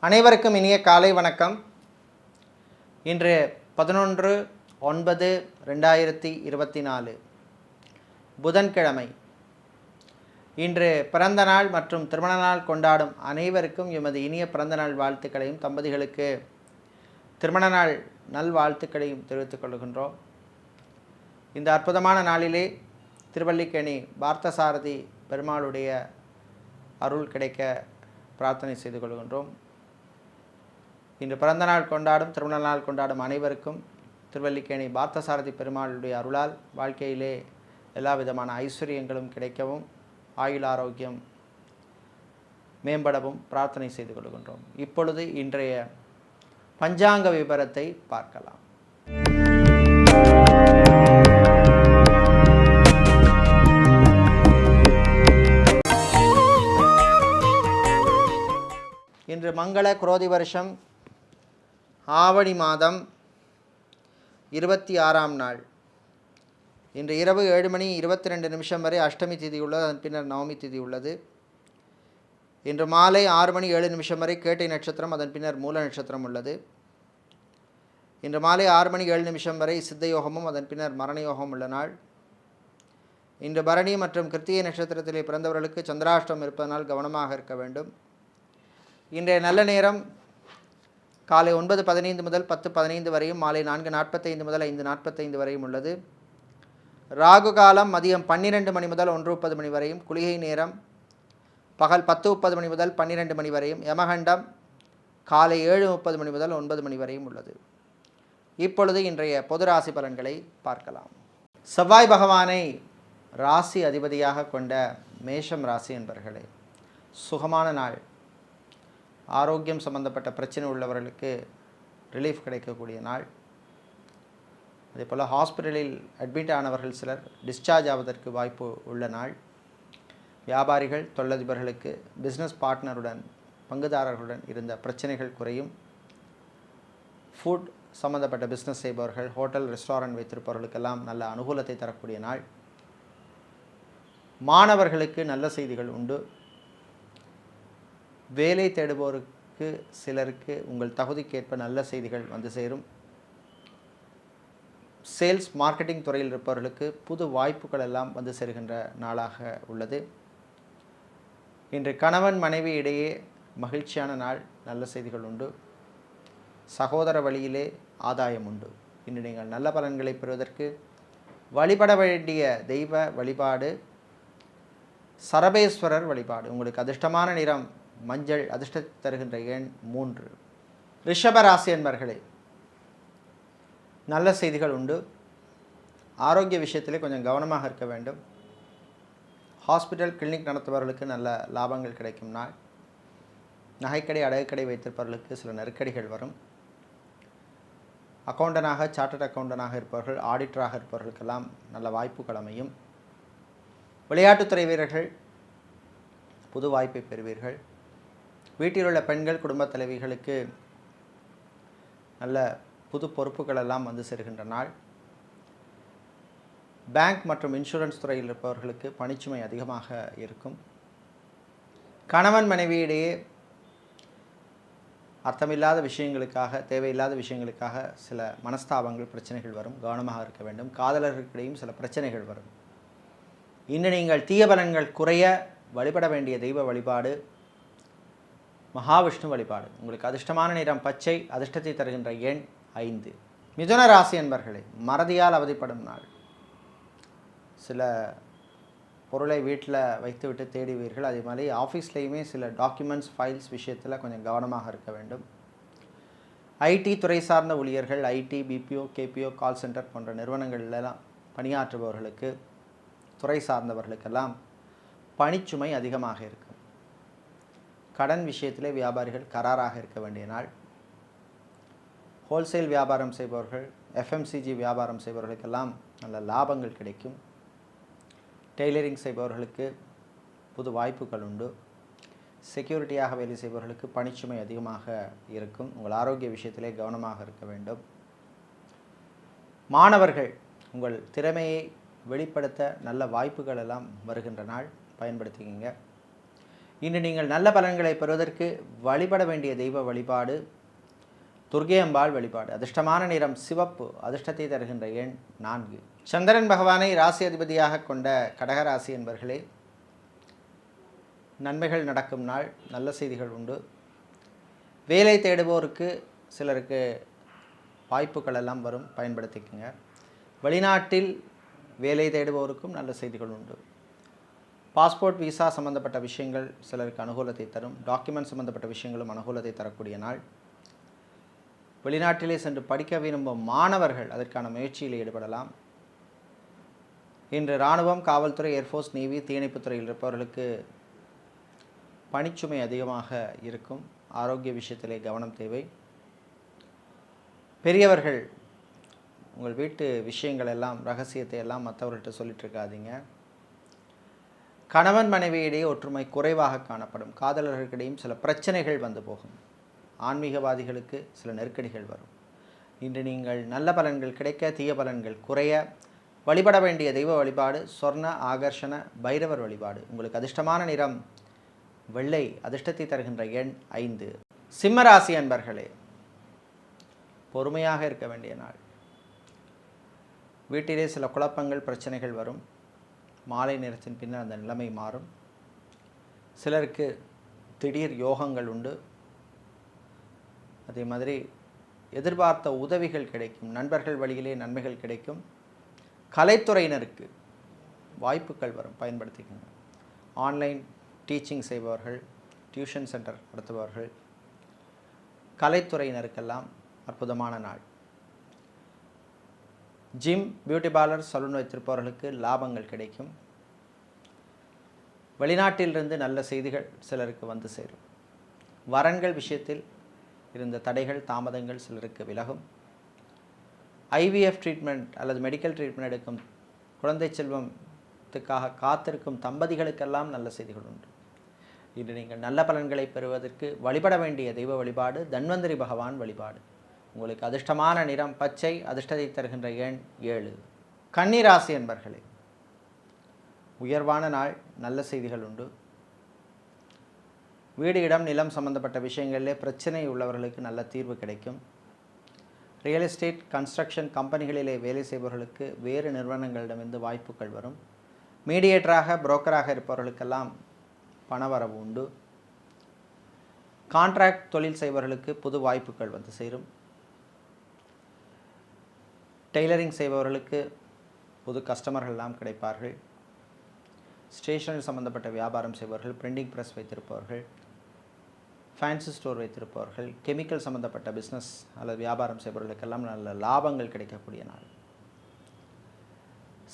அனைவருக்கும் இனிய காலை வணக்கம். இன்று 11/9/2024 புதன்கிழமை. இன்று பிறந்த நாள் மற்றும் திருமண நாள் கொண்டாடும் அனைவருக்கும் எமது இனிய பிறந்த நாள் வாழ்த்துக்களையும், தம்பதிகளுக்கு திருமண நாள் நல்வாழ்த்துக்களையும் தெரிவித்துக் கொள்கின்றோம். இந்த அற்புதமான நாளிலே திருவல்லிக்கேணி பார்த்தசாரதி பெருமாளுடைய அருள் கிடைக்க பிரார்த்தனை செய்து கொள்கின்றோம். இன்று பிறந்த நாள் கொண்டாடும் திருமண நாள் கொண்டாடும் அனைவருக்கும் திருவல்லிக்கேணி பார்த்தசாரதி பெருமாளுடைய அருளால் வாழ்க்கையிலே எல்லா விதமான ஐஸ்வர்யங்களும் கிடைக்கவும், ஆயுள் ஆரோக்கியம் மேம்படவும் பிரார்த்தனை செய்து கொள்கின்றோம். இப்பொழுது இன்றைய பஞ்சாங்க விபரத்தை பார்க்கலாம். இன்று மங்கள குரோதி வருஷம் ஆவணி மாதம் 26ஆம் நாள். இன்று இரவு 7:22 வரை அஷ்டமி திதி உள்ளது. அதன் பின்னர் நவமி திதி உள்ளது. இன்று மாலை 6:07 வரை கேட்டை நட்சத்திரம், அதன் பின்னர் மூல நட்சத்திரம் உள்ளது. இன்று மாலை 6:07 வரை சித்த யோகமும், அதன் பின்னர் மரண யோகம் உள்ள நாள். இன்று பரணி மற்றும் கிருத்திகை நட்சத்திரத்திலே பிறந்தவர்களுக்கு சந்திராஷ்டம் இருப்பதனால் கவனமாக இருக்க வேண்டும். இன்றைய நல்ல நேரம் காலை 9:15 முதல் 10:15 வரையும், மாலை 4:45 முதல் 5:45 வரையும் உள்ளது. ராகு காலம் மதியம் 12 மணி முதல் 1:30 மணி வரையும், குளிகை நேரம் பகல் 10:30 மணி முதல் 12 மணி வரையும், யமகண்டம் காலை 7:30 மணி முதல் 9 மணி வரையும் உள்ளது. இப்பொழுது இன்றைய பொது ராசி பலன்களை பார்க்கலாம். செவ்வாய் பகவானை ராசி அதிபதியாக கொண்ட மேஷம் ராசி என்பர்களே, சுகமான நாள். ஆரோக்கியம் சம்பந்தப்பட்ட பிரச்சனை உள்ளவர்களுக்கு ரிலீஃப் கிடைக்கக்கூடிய நாள். அதே போல் ஹாஸ்பிட்டலில் அட்மிட் ஆனவர்கள் சிலர் டிஸ்சார்ஜ் ஆவதற்கு வாய்ப்பு உள்ள நாள். வியாபாரிகள், தொழிலதிபர்களுக்கு பிஸ்னஸ் பார்ட்னருடன், பங்குதாரர்களுடன் இருந்த பிரச்சனைகள் குறையும். ஃபுட் சம்பந்தப்பட்ட பிஸ்னஸ் செய்பவர்கள், ஹோட்டல் ரெஸ்டாரண்ட் வைத்திருப்பவர்களுக்கெல்லாம் நல்ல அனுகூலத்தை தரக்கூடிய நாள். மாணவர்களுக்கு நல்ல செய்திகள் உண்டு. வேலை தேடுபவருக்கு சிலருக்கு உங்கள் தகுதிக்கேற்ப நல்ல செய்திகள் வந்து சேரும். சேல்ஸ் மார்க்கெட்டிங் துறையில் இருப்பவர்களுக்கு புது வாய்ப்புகள் எல்லாம் வந்து சேருகின்ற நாளாக உள்ளது. இன்று கணவன் மனைவி இடையே மகிழ்ச்சியான நாள், நல்ல செய்திகள் உண்டு. சகோதர வழியிலே ஆதாயம் உண்டு. இன்று நீங்கள் நல்ல பலன்களை பெறுவதற்கு வழிபட வேண்டிய தெய்வ வழிபாடு சரபேஸ்வரர் வழிபாடு. உங்களுக்கு அதிர்ஷ்டமான நிறம் மஞ்சள், அதிர்ஷ்டத்தை தருகின்ற எண் 3. ரிஷபராசி என்பர்களே, நல்ல செய்திகள் உண்டு. ஆரோக்கிய விஷயத்திலே கொஞ்சம் கவனமாக இருக்க வேண்டும். ஹாஸ்பிட்டல், கிளினிக் நடத்துபவர்களுக்கு நல்ல லாபங்கள் கிடைக்கும் நாள். நகைக்கடை, அடகுக்கடை வைத்திருப்பவர்களுக்கு சில நெருக்கடிகள் வரும். அக்கௌண்டனாக, சார்ட்டர்ட் அக்கௌண்டனாக இருப்பவர்கள், ஆடிட்டராக இருப்பவர்களுக்கெல்லாம் நல்ல வாய்ப்புகள் அமையும். விளையாட்டுத்துறை வீரர்கள் புது வாய்ப்பை பெறுவீர்கள். வீட்டில் உள்ள பெண்கள், குடும்பத் தலைவிகளுக்கு நல்ல புது பொறுப்புகள் எல்லாம் வந்து சேருகின்ற நாள். பேங்க் மற்றும் இன்சூரன்ஸ் துறையில் இருப்பவர்களுக்கு பணிச்சுமை அதிகமாக இருக்கும். கணவன் மனைவியிடையே அர்த்தமில்லாத விஷயங்களுக்காக, தேவையில்லாத விஷயங்களுக்காக சில மனஸ்தாபங்கள், பிரச்சனைகள் வரும். கவனமாக இருக்க வேண்டும். காதலர்களுக்கிடையும் சில பிரச்சனைகள் வரும். இன்று நீங்கள் தீய பலன்கள் குறைய வழிபட வேண்டிய தெய்வ வழிபாடு மகாவிஷ்ணு வழிபாடு. உங்களுக்கு அதிர்ஷ்டமான நிறம் பச்சை, அதிர்ஷ்டத்தை தருகின்ற எண் 5. மிதுன ராசி என்பர்களே, மறதியால் அவதிப்படும் நாள். சில பொருளை வீட்டில் வைத்துவிட்டு தேடுவீர்கள். அதே மாதிரி ஆஃபீஸ்லேயுமே சில டாக்குமெண்ட்ஸ், ஃபைல்ஸ் விஷயத்தில் கொஞ்சம் கவனமாக இருக்க வேண்டும். ஐடி துறை சார்ந்த ஊழியர்கள், ID, BPO, KPO, call centre போன்ற நிறுவனங்களெல்லாம் பணியாற்றுபவர்களுக்கு, துறை சார்ந்தவர்களுக்கெல்லாம் பணிச்சுமை அதிகமாக இருக்கும். கடன் விஷயத்திலே வியாபாரிகள் கராராக இருக்க வேண்டிய நாள். ஹோல்சேல் வியாபாரம் செய்பவர்கள், எஃப்எம்சிஜி வியாபாரம் செய்பவர்களுக்கெல்லாம் நல்ல லாபங்கள் கிடைக்கும். டெய்லரிங் செய்பவர்களுக்கு புது வாய்ப்புகள் உண்டு. செக்யூரிட்டியாக வேலை செய்பவர்களுக்கு பணிச்சுமை அதிகமாக இருக்கும். உங்கள் ஆரோக்கிய விஷயத்திலே கவனமாக இருக்க வேண்டும். மாணவர்கள் உங்கள் திறமையை வெளிப்படுத்த நல்ல வாய்ப்புகள் எல்லாம் வருகின்ற நாள், பயன்படுத்திக்கிங்க. இன்று நீங்கள் நல்ல பலன்களை பெறுவதற்கு வழிபட வேண்டிய தெய்வ வழிபாடு துர்க்கை அம்பாள் வழிபாடு. அதிர்ஷ்டமான நிறம் சிவப்பு. அதிர்ஷ்டத்தை தருகின்ற எண் 4. சந்திரன் பகவானை ராசி அதிபதியாக கொண்ட கடகராசி என்பர்களே, நன்மைகள் நடக்கும் நாள். நல்ல செய்திகள் உண்டு. வேலை தேடுவோருக்கு சிலருக்கு வாய்ப்புகள் எல்லாம் வரும், பயன்படுத்திக்கங்க. வெளிநாட்டில் வேலை தேடுபவருக்கும் நல்ல செய்திகள் உண்டு. பாஸ்போர்ட் விசா சம்பந்தப்பட்ட விஷயங்கள் சிலருக்கு அனுகூலத்தை தரும். டாக்குமெண்ட் சம்பந்தப்பட்ட விஷயங்களும் அனுகூலத்தை தரக்கூடிய நாள். வெளிநாட்டிலே சென்று படிக்க விரும்பும் மாணவர்கள் அதற்கான முயற்சியில் ஈடுபடலாம். இன்று இராணுவம், காவல்துறை, ஏர்ஃபோர்ஸ், நேவி, தீயணைப்புத்துறையில் இருப்பவர்களுக்கு பணிச்சுமை அதிகமாக இருக்கும். ஆரோக்கிய விஷயத்திலே கவனம் தேவை. பெரியவர்கள் உங்கள் வீட்டு விஷயங்கள் எல்லாம், ரகசியத்தை எல்லாம் மற்றவர்கள்ட்ட சொல்லிட்டு இருக்காதீங்க. கணவன் மனைவியிடையே ஒற்றுமை குறைவாக காணப்படும். காதலர்களுக்கிடையும் சில பிரச்சனைகள் வந்து போகும். ஆன்மீகவாதிகளுக்கு சில நெருக்கடிகள் வரும். இன்று நீங்கள் நல்ல பலன்கள் கிடைக்க, தீய பலன்கள் குறைய வழிபட வேண்டிய தெய்வ வழிபாடு சொர்ண ஆகர்ஷண பைரவர் வழிபாடு. உங்களுக்கு அதிர்ஷ்டமான நிறம் வெள்ளை. அதிர்ஷ்டத்தை தருகின்ற எண் 5. சிம்மராசி அன்பர்களே, பொறுமையாக இருக்க வேண்டிய நாள். வீட்டிலே சில குழப்பங்கள், பிரச்சனைகள் வரும். மாலை நேரத்தின் பின்னர் அந்த நிலைமை மாறும். சிலருக்கு திடீர் யோகங்கள் உண்டு. அதே மாதிரி எதிர்பார்த்த உதவிகள் கிடைக்கும். நண்பர்கள் வழியிலே நன்மைகள் கிடைக்கும். கலைத்துறையினருக்கு வாய்ப்புகள் வரும், பயன்படுத்திக்கோங்க. ஆன்லைன் டீச்சிங் செய்பவர்கள், டியூஷன் சென்டர் நடத்துபவர்கள், கலைத்துறையினருக்கெல்லாம் அற்புதமான நாள். ஜிம், பியூட்டி பார்லர், சலூன் வைத்திருப்பவர்களுக்கு லாபங்கள் கிடைக்கும். வெளிநாட்டிலிருந்து நல்ல செய்திகள் சிலருக்கு வந்து சேரும். வரன்கள் விஷயத்தில் இருந்த தடைகள், தாமதங்கள் சிலருக்கு விலகும். ஐவிஎஃப் ட்ரீட்மெண்ட் அல்லது மெடிக்கல் ட்ரீட்மெண்ட் எடுக்கும் குழந்தை செல்வத்துக்காக காத்திருக்கும் தம்பதிகளுக்கெல்லாம் நல்ல செய்திகள் உண்டு. இன்று நீங்கள் நல்ல பலன்களை பெறுவதற்கு வழிபட வேண்டிய தெய்வ வழிபாடு தன்வந்திரி பகவான் வழிபாடு. உங்களுக்கு அதிர்ஷ்டமான நிறம் பச்சை. அதிர்ஷ்டத்தை தருகின்ற எண் 7. கன்னிராசி என்பர்களே, உயர்வான நாள். நல்ல செய்திகள் உண்டு. வீடு, இடம், நிலம் சம்பந்தப்பட்ட விஷயங்களிலே பிரச்சனை உள்ளவர்களுக்கு நல்ல தீர்வு கிடைக்கும். ரியல் எஸ்டேட், கன்ஸ்ட்ரக்ஷன் கம்பெனிகளிலே வேலை செய்பவர்களுக்கு வேறு நிறுவனங்களிடமிருந்து வாய்ப்புகள் வரும். மீடியேட்டராக, புரோக்கராக இருப்பவர்களுக்கெல்லாம் பணவரவு உண்டு. கான்ட்ராக்ட் தொழில் செய்பவர்களுக்கு புது வாய்ப்புகள் வந்து சேரும். டெய்லரிங் செய்பவர்களுக்கு புது கஸ்டமர்கள் எல்லாம் கிடைப்பார்கள். ஸ்டேஷனரி சம்பந்தப்பட்ட வியாபாரம் செய்பவர்கள், பிரிண்டிங் ப்ரெஸ் வைத்திருப்பவர்கள், ஃபேன்சி ஸ்டோர் வைத்திருப்பவர்கள், கெமிக்கல் சம்பந்தப்பட்ட பிஸ்னஸ் அல்லது வியாபாரம் செய்பவர்களுக்கெல்லாம் நல்ல லாபங்கள் கிடைக்கக்கூடிய நாள்.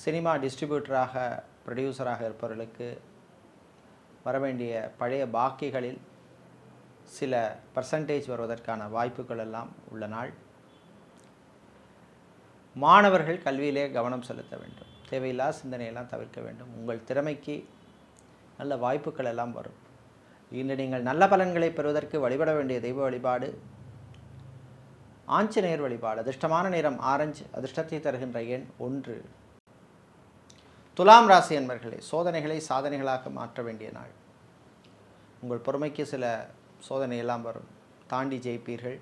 சினிமா டிஸ்ட்ரிபியூட்டராக, ப்ரொடியூசராக இருப்பவர்களுக்கு வரவேண்டிய பழைய பாக்கிகளில் சில பர்சன்டேஜ் வருவதற்கான வாய்ப்புகள் எல்லாம் உள்ள நாள். மாணவர்கள் கல்வியிலே கவனம் செலுத்த வேண்டும். தேவையில்லா சிந்தனையெல்லாம் தவிர்க்க வேண்டும். உங்கள் திறமைக்கு நல்ல வாய்ப்புகள் எல்லாம் வரும். இன்று நீங்கள் நல்ல பலன்களை பெறுவதற்கு வழிபட வேண்டிய தெய்வ வழிபாடு ஆஞ்சநேயர் வழிபாடு. அதிர்ஷ்டமான நிறம் ஆரஞ்சு. அதிர்ஷ்டத்தை தருகின்ற எண் 1. துலாம் ராசி என்பர்களே, சோதனைகளை சாதனைகளாக மாற்ற வேண்டிய நாள். உங்கள் பொறுமைக்கு சில சோதனையெல்லாம் வரும், தாண்டி ஜெயிப்பீர்கள்.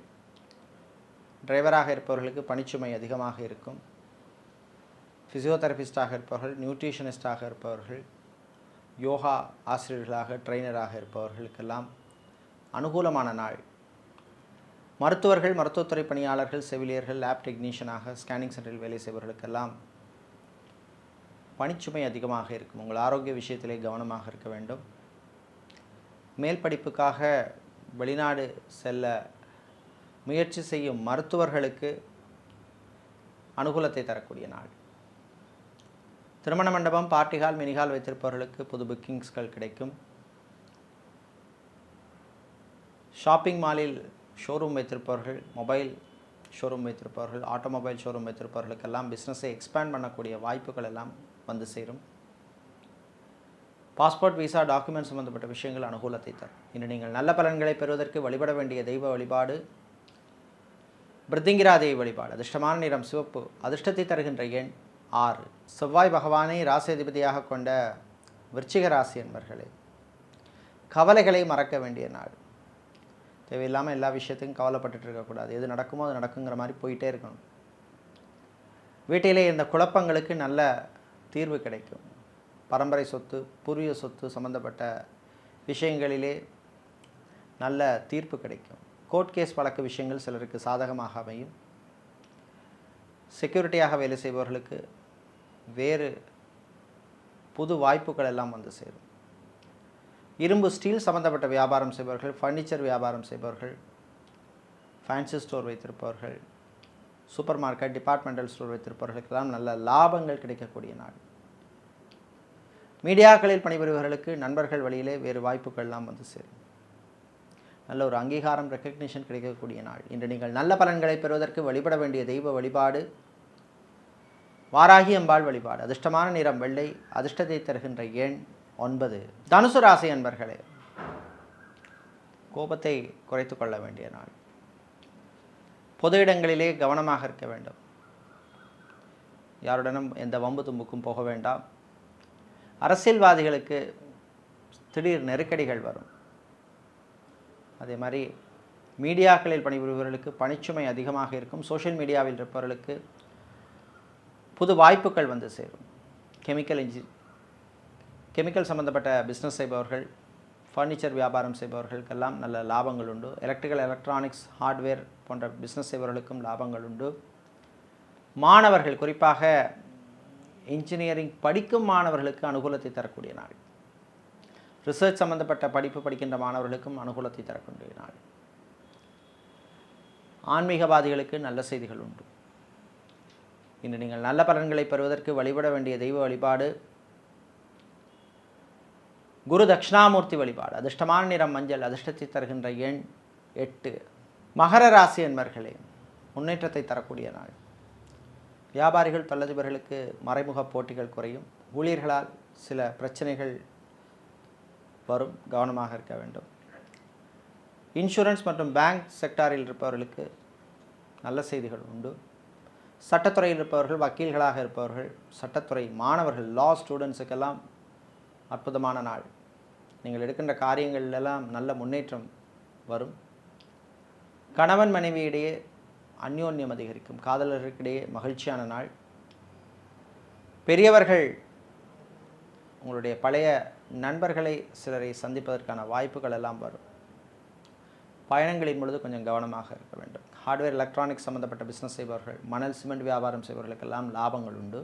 டிரைவராக இருப்பவர்களுக்கு பணிச்சுமை அதிகமாக இருக்கும். ஃபிசியோதெரபிஸ்டாக இருப்பவர்கள், நியூட்ரிஷனிஸ்டாக இருப்பவர்கள், யோகா ஆசிரியர்களாக, ட்ரெயினராக இருப்பவர்களுக்கெல்லாம் அனுகூலமான நாள். மருத்துவர்கள், மருத்துவத்துறை பணியாளர்கள், செவிலியர்கள், லேப் டெக்னீஷியனாக ஸ்கேனிங் சென்டரில் வேலை செய்பவர்களுக்கெல்லாம் பணிச்சுமை அதிகமாக இருக்கும். உங்கள் ஆரோக்கிய விஷயத்திலே கவனமாக இருக்க வேண்டும். மேல் படிப்புக்காக வெளிநாடு செல்ல முயற்சி செய்யும் மருத்துவர்களுக்கு அனுகூலத்தை தரக்கூடிய நாள். திருமண மண்டபம், பார்ட்டி ஹால், மினிஹால் வைத்திருப்பவர்களுக்கு புது புக்கிங்ஸ்கள் கிடைக்கும். ஷாப்பிங் மாலில் ஷோரூம் வைத்திருப்பவர்கள், மொபைல் ஷோரூம் வைத்திருப்பவர்கள், ஆட்டோமொபைல் ஷோரூம் வைத்திருப்பவர்களுக்கெல்லாம் பிஸ்னஸை எக்ஸ்பேண்ட் பண்ணக்கூடிய வாய்ப்புகள் எல்லாம் வந்து சேரும். பாஸ்போர்ட், விசா, டாக்குமெண்ட் சம்பந்தப்பட்ட விஷயங்கள் அனுகூலத்தை தரும். இன்று நீங்கள் நல்ல பலன்களை பெறுவதற்கு வழிபட வேண்டிய தெய்வ வழிபாடு பிருத்திங்கிரா தேவி வழிபாடு. அதிர்ஷ்டமான நிறம் சிவப்பு. அதிர்ஷ்டத்தை தருகின்ற எண் 6. செவ்வாய் பகவானை ராசி அதிபதியாக கொண்ட விருச்சிக ராசி என்பர்களே, கவலைகளை மறக்க வேண்டிய நாள். தேவையில்லாமல் எல்லா விஷயத்தையும் கவலைப்பட்டுட்டு இருக்கக்கூடாது. எது நடக்குமோ அது நடக்குங்கிற மாதிரி போயிட்டே இருக்கணும். வீட்டிலே இந்த குழப்பங்களுக்கு நல்ல தீர்வு கிடைக்கும். பரம்பரை சொத்து, பூர்வீக சொத்து சம்பந்தப்பட்ட விஷயங்களிலே நல்ல தீர்ப்பு கிடைக்கும். கோர்ட் கேஸ் வழக்கு விஷயங்கள் சிலருக்கு சாதகமாக அமையும். செக்யூரிட்டியாக வேலை செய்பவர்களுக்கு வேறு புது வாய்ப்புகள் எல்லாம் வந்து சேரும். இரும்பு ஸ்டீல் சம்பந்தப்பட்ட வியாபாரம் செய்பவர்கள், ஃபர்னிச்சர் வியாபாரம் செய்பவர்கள், ஃபேன்சி ஸ்டோர் வைத்திருப்பவர்கள், சூப்பர் மார்க்கெட், டிபார்ட்மெண்டல் ஸ்டோர் வைத்திருப்பவர்களுக்கெல்லாம் நல்ல லாபங்கள் கிடைக்கக்கூடிய நாள். மீடியாக்களில் பணிபுரிபவர்களுக்கு நண்பர்கள் வழியிலே வேறு வாய்ப்புகள்லாம் வந்து சேரும். நல்ல ஒரு அங்கீகாரம், ரெக்கக்னிஷன் கிடைக்கக்கூடிய நாள். இன்று நீங்கள் நல்ல பலன்களை பெறுவதற்கு வழிபட வேண்டிய தெய்வ வழிபாடு வாராகி அம்பாள் வழிபாடு. அதிர்ஷ்டமான நிறம் வெள்ளை. அதிர்ஷ்டத்தை தருகின்ற எண் 9. தனுசு ராசி அன்பர்களே, கோபத்தை குறைத்து கொள்ள வேண்டிய நாள். பொது இடங்களிலே கவனமாக இருக்க வேண்டும். யாருடனும் எந்த வம்பு தும்புக்கும் போக வேண்டாம். அரசியல்வாதிகளுக்கு திடீர் நெருக்கடிகள் வரும். அதே மாதிரி மீடியாக்களில் பணிபுரிபவர்களுக்கு பணிச்சுமை அதிகமாக இருக்கும். சோஷியல் மீடியாவில் இருப்பவர்களுக்கு புது வாய்ப்புகள் வந்து சேரும். கெமிக்கல் சம்பந்தப்பட்ட பிஸ்னஸ் செய்பவர்கள், ஃபர்னிச்சர் வியாபாரம் செய்பவர்களுக்கெல்லாம் நல்ல லாபங்கள் உண்டு. எலக்ட்ரிக்கல், எலக்ட்ரானிக்ஸ், ஹார்ட்வேர் போன்ற பிஸ்னஸ் செய்பவர்களுக்கும் லாபங்கள் உண்டு. மாணவர்கள், குறிப்பாக இன்ஜினியரிங் படிக்கும் மாணவர்களுக்கு அனுகூலத்தை தரக்கூடிய நாள். ரிசர்ச் சம்பந்தப்பட்ட படிப்பு படிக்கின்ற மாணவர்களுக்கும் அனுகூலத்தை தரக்கூடிய நாள். ஆன்மீகவாதிகளுக்கு நல்ல செய்திகள் உண்டு. இன்று நீங்கள் நல்ல பலன்களை பெறுவதற்கு வழிபட வேண்டிய தெய்வ வழிபாடு குரு தட்சிணாமூர்த்தி வழிபாடு. அதிர்ஷ்டமான நிறம் மஞ்சள். அதிர்ஷ்டத்தை தருகின்ற எண் 8. மகர ராசி அன்பர்களே, முன்னேற்றத்தை தரக்கூடிய நாள். வியாபாரிகள், தொழிலதிபர்களுக்கு மறைமுக போட்டிகள் குறையும். ஊழியர்களால் சில பிரச்சனைகள் வரும், கவனமாக இருக்க வேண்டும். இன்சூரன்ஸ் மற்றும் பேங்க் செக்டாரில் இருப்பவர்களுக்கு நல்ல செய்திகள் உண்டு. சட்டத்துறையில் இருப்பவர்கள், வக்கீல்களாக இருப்பவர்கள், சட்டத்துறை மாணவர்கள், லா ஸ்டூடெண்ட்ஸுக்கெல்லாம் அற்புதமான நாள். நீங்கள் எடுக்கின்ற காரியங்களெல்லாம் நல்ல முன்னேற்றம் வரும். கணவன் மனைவியிடையே அந்யோன்யம் அதிகரிக்கும். காதலர்களுக்கிடையே மகிழ்ச்சியான நாள். பெரியவர்கள், உங்களுடைய பழைய நண்பர்களை சிலரை சந்திப்பதற்கான வாய்ப்புகள் எல்லாம் வரும். பயணங்களின் பொழுது கொஞ்சம் கவனமாக இருக்க வேண்டும். ஹார்ட்வேர், எலக்ட்ரானிக்ஸ் சம்பந்தப்பட்ட பிஸ்னஸ் செய்பவர்கள், மணல், சிமெண்ட் வியாபாரம் செய்பவர்களுக்கெல்லாம் லாபங்கள் உண்டு.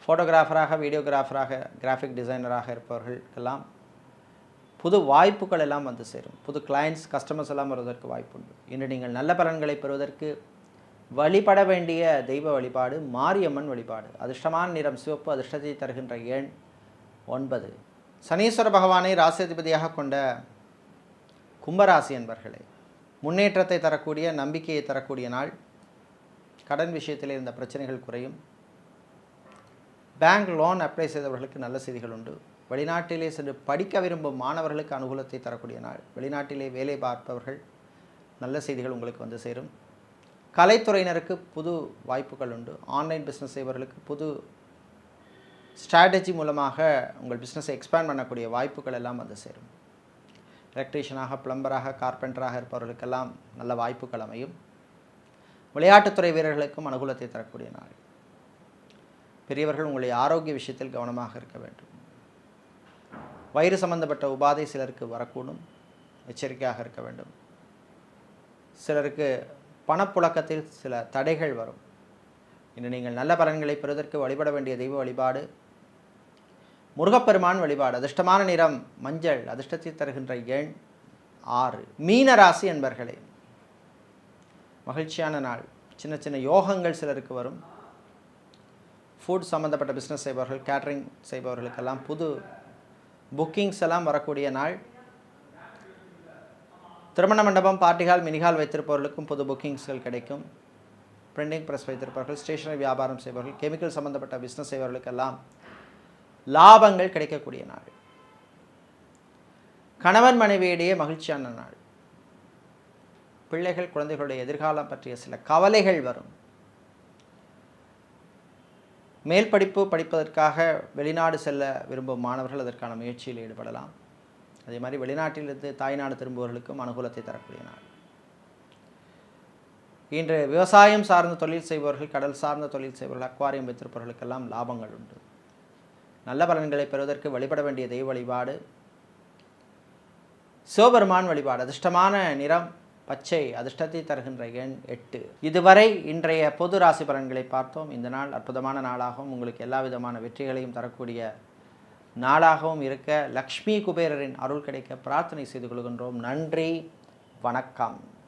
ஃபோட்டோகிராஃபராக, வீடியோகிராஃபராக, கிராஃபிக் டிசைனராக இருப்பவர்களுக்கெல்லாம் புது வாய்ப்புகள் எல்லாம் வந்து சேரும். புது கிளைண்ட்ஸ், கஸ்டமர்ஸ் எல்லாம் வருவதற்கு வாய்ப்பு உண்டு. இன்று நீங்கள் நல்ல பலன்களை பெறுவதற்கு வழிபட வேண்டிய தெய்வ வழிபாடு மாரியம்மன் வழிபாடு. அதிர்ஷ்டமான நிறம் சிவப்பு. அதிர்ஷ்டத்தை தருகின்ற எண் 9. சனீஸ்வர பகவானை ராசியதிபதியாக கொண்ட கும்பராசி என்பர்களே, முன்னேற்றத்தை தரக்கூடிய, நம்பிக்கையை தரக்கூடிய நாள். கடன் விஷயத்தில் இருந்த பிரச்சனைகள் குறையும். பேங்க் லோன் அப்ளை செய்தவர்களுக்கு நல்ல செய்திகள் உண்டு. வெளிநாட்டிலே சென்று படிக்க விரும்பும் மாணவர்களுக்கு அனுகூலத்தை தரக்கூடிய நாள். வெளிநாட்டிலே வேலை பார்ப்பவர்கள் நல்ல செய்திகள் உங்களுக்கு வந்து சேரும். கலைத்துறையினருக்கு புது வாய்ப்புகள் உண்டு. ஆன்லைன் பிஸ்னஸ் செய்பவர்களுக்கு புது ஸ்ட்ராட்டஜி மூலமாக உங்கள் பிஸ்னஸை எக்ஸ்பேண்ட் பண்ணக்கூடிய வாய்ப்புகள் எல்லாம் வந்து சேரும். எலக்ட்ரீஷியனாக, பிளம்பராக, கார்பெண்டராக இருப்பவர்களுக்கெல்லாம் நல்ல வாய்ப்புகள் அமையும். விளையாட்டுத்துறை வீரர்களுக்கும் அனுகூலத்தை தரக்கூடிய நாள். பெரியவர்கள் உங்களுடைய ஆரோக்கிய விஷயத்தில் கவனமாக இருக்க வேண்டும். வயிறு சம்பந்தப்பட்ட உபாதை சிலருக்கு வரக்கூடும், எச்சரிக்கையாக இருக்க வேண்டும். சிலருக்கு பணப்புழக்கத்தில் சில தடைகள் வரும். இன்று நீங்கள் நல்ல பலன்களை பெறுவதற்கு வழிபட வேண்டிய தெய்வ வழிபாடு முருகப்பெருமான் வழிபாடு. அதிர்ஷ்டமான நிறம் மஞ்சள். அதிர்ஷ்டத்தை தருகின்ற எண் 6. மீன ராசி என்பர்களே, மகிழ்ச்சியான நாள். சின்ன சின்ன யோகங்கள் சிலருக்கு வரும். ஃபுட் சம்மந்தப்பட்ட பிஸ்னஸ் செய்பவர்கள், கேட்ரிங் செய்பவர்களுக்கெல்லாம் புது புக்கிங்ஸ் எல்லாம் வரக்கூடிய நாள். திருமண மண்டபம், பார்ட்டிகால், மினிகால் வைத்திருப்பவர்களுக்கும் புது புக்கிங்ஸ்கள் கிடைக்கும். பிரிண்டிங் ப்ரெஸ் வைத்திருப்பவர்கள், ஸ்டேஷனரி வியாபாரம் செய்பவர்கள், கெமிக்கல் சம்பந்தப்பட்ட பிஸ்னஸ் செய்பவர்களுக்கெல்லாம் லாபங்கள் கிடைக்கக்கூடிய நாள். கணவன் மனைவியிடையே மகிழ்ச்சியான நாள். பிள்ளைகள், குழந்தைகளுடைய எதிர்காலம் பற்றிய சில கவலைகள் வரும். மேல் படிப்பு படிப்பதற்காக வெளிநாடு செல்ல விரும்பும் மாணவர்கள் அதற்கான முயற்சியில் ஈடுபடலாம். அதே மாதிரி வெளிநாட்டிலிருந்து தாய்நாடு திரும்புவர்களுக்கும் அனுகூலத்தை தரக்கூடிய நாள். இன்று விவசாயம் சார்ந்த தொழில் செய்பவர்கள், கடல் சார்ந்த தொழில் செய்பவர்கள், அக்வாரியம் வைத்திருப்பவர்களுக்கெல்லாம் லாபங்கள் உண்டு. நல்ல பலன்களை பெறுவதற்கு வழிபட வேண்டிய தெய்வ வழிபாடு சிவபெருமான் வழிபாடு. அதிர்ஷ்டமான நிறம் பச்சை, அதிர்ஷ்டத்தை தருகின்ற எண் 8. இதுவரை இன்றைய பொது ராசி பலன்களை பார்த்தோம். இந்த நாள் அற்புதமான நாளாகவும் உங்களுக்கு எல்லா விதமான வெற்றிகளையும் தரக்கூடிய நாளாகவும் இருக்க லக்ஷ்மி குபேரரின் அருள் கிடைக்க பிரார்த்தனை செய்து கொள்கின்றோம். நன்றி, வணக்கம்.